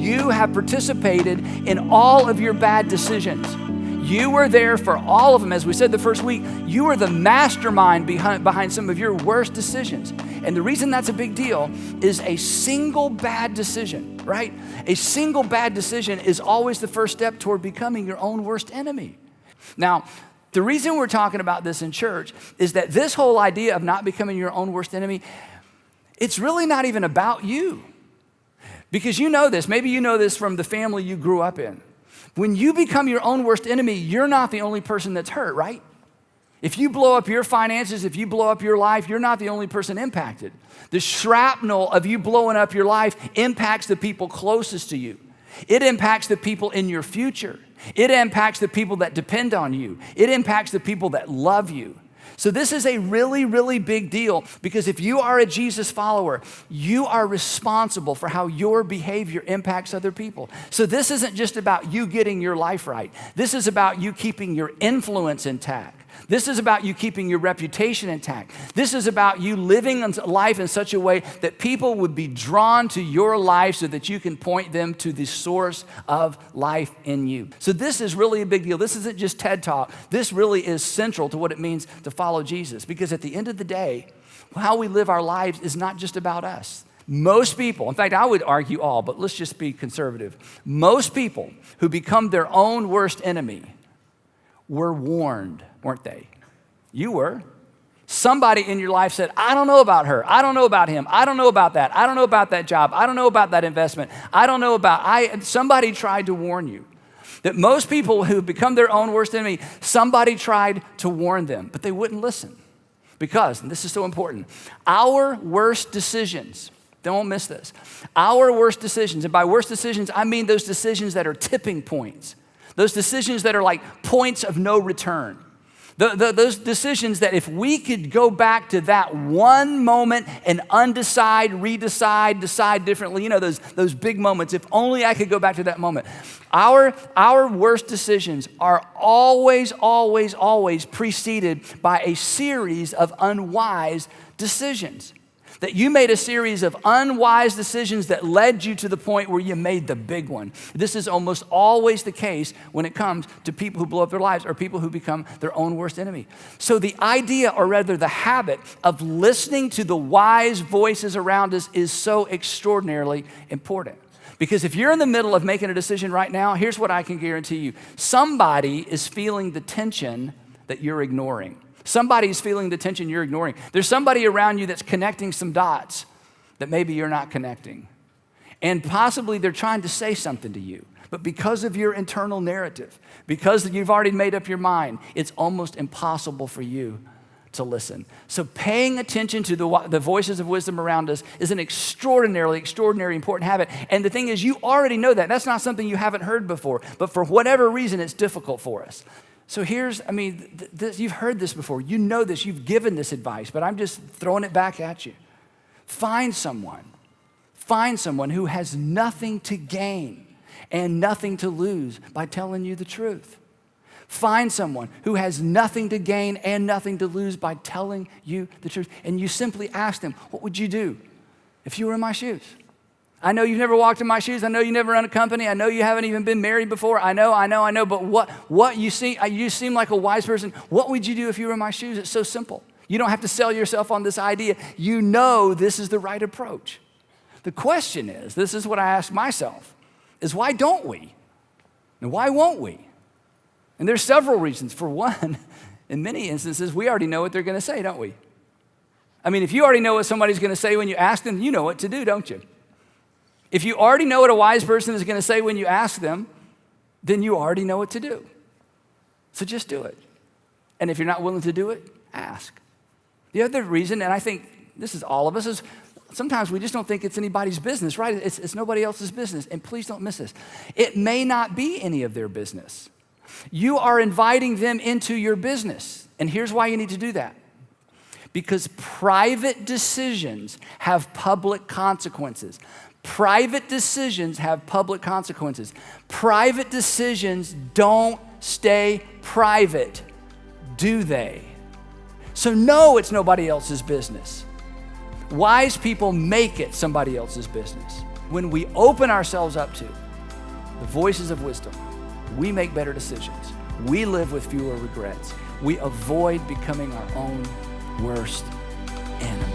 you have participated in all of your bad decisions. You were there for all of them. As we said the first week, you were the mastermind behind some of your worst decisions. And the reason that's a big deal is a single bad decision, right? A single bad decision is always the first step toward becoming your own worst enemy. Now, the reason we're talking about this in church is that this whole idea of not becoming your own worst enemy, it's really not even about you. Because you know this, maybe you know this from the family you grew up in. When you become your own worst enemy, you're not the only person that's hurt, right? If you blow up your finances, if you blow up your life, you're not the only person impacted. The shrapnel of you blowing up your life impacts the people closest to you. It impacts the people in your future. It impacts the people that depend on you. It impacts the people that love you. So this is a really, really big deal, because if you are a Jesus follower, you are responsible for how your behavior impacts other people. So this isn't just about you getting your life right. This is about you keeping your influence intact. This is about you keeping your reputation intact. This is about you living life in such a way that people would be drawn to your life so that you can point them to the source of life in you. So this is really a big deal. This isn't just TED Talk. This really is central to what it means to follow Jesus, because at the end of the day, how we live our lives is not just about us. Most people, in fact, I would argue all, but let's just be conservative. Most people who become their own worst enemy were warned, weren't they? You were. Somebody in your life said, I don't know about her. I don't know about him. I don't know about that. I don't know about that job. I don't know about that investment. I don't know about, somebody tried to warn you. That most people who become their own worst enemy, somebody tried to warn them, but they wouldn't listen. Because, and this is so important, our worst decisions, don't miss this, our worst decisions, and by worst decisions, I mean those decisions that are tipping points. Those decisions that are like points of no return. Those decisions that if we could go back to that one moment and redecide, decide differently, you know, those big moments, if only I could go back to that moment. Our worst decisions are always preceded by a series of unwise decisions. That you made a series of unwise decisions that led you to the point where you made the big one. This is almost always the case when it comes to people who blow up their lives or people who become their own worst enemy. So the idea, or rather the habit, of listening to the wise voices around us is so extraordinarily important. Because if you're in the middle of making a decision right now, here's what I can guarantee you. Somebody is feeling the tension that you're ignoring. Somebody's feeling the tension you're ignoring. There's somebody around you that's connecting some dots that maybe you're not connecting. And possibly they're trying to say something to you. But because of your internal narrative, because you've already made up your mind, it's almost impossible for you to listen. So paying attention to the voices of wisdom around us is an extraordinarily important habit. And the thing is, you already know that. That's not something you haven't heard before. But for whatever reason, it's difficult for us. So you've heard this before. You know this. You've given this advice, but I'm just throwing it back at you. Find someone who has nothing to gain and nothing to lose by telling you the truth. Find someone who has nothing to gain and nothing to lose by telling you the truth. And you simply ask them, what would you do if you were in my shoes? I know you've never walked in my shoes. I know you never run a company. I know you haven't even been married before. I know. But what you seem like a wise person. What would you do if you were in my shoes? It's so simple. You don't have to sell yourself on this idea. You know this is the right approach. The question is, this is what I ask myself, is why don't we? And why won't we? And there's several reasons. For one, in many instances, we already know what they're going to say, don't we? I mean, if you already know what somebody's going to say when you ask them, you know what to do, don't you? If you already know what a wise person is going to say when you ask them, then you already know what to do. So just do it. And if you're not willing to do it, ask. The other reason, and I think this is all of us, is sometimes we just don't think it's anybody's business, right? It's nobody else's business. And please don't miss this. It may not be any of their business. You are inviting them into your business. And here's why you need to do that. Because private decisions have public consequences. Private decisions have public consequences. Private decisions don't stay private, do they? So no, it's nobody else's business. Wise people make it somebody else's business. When we open ourselves up to the voices of wisdom, we make better decisions. We live with fewer regrets. We avoid becoming our own worst enemy.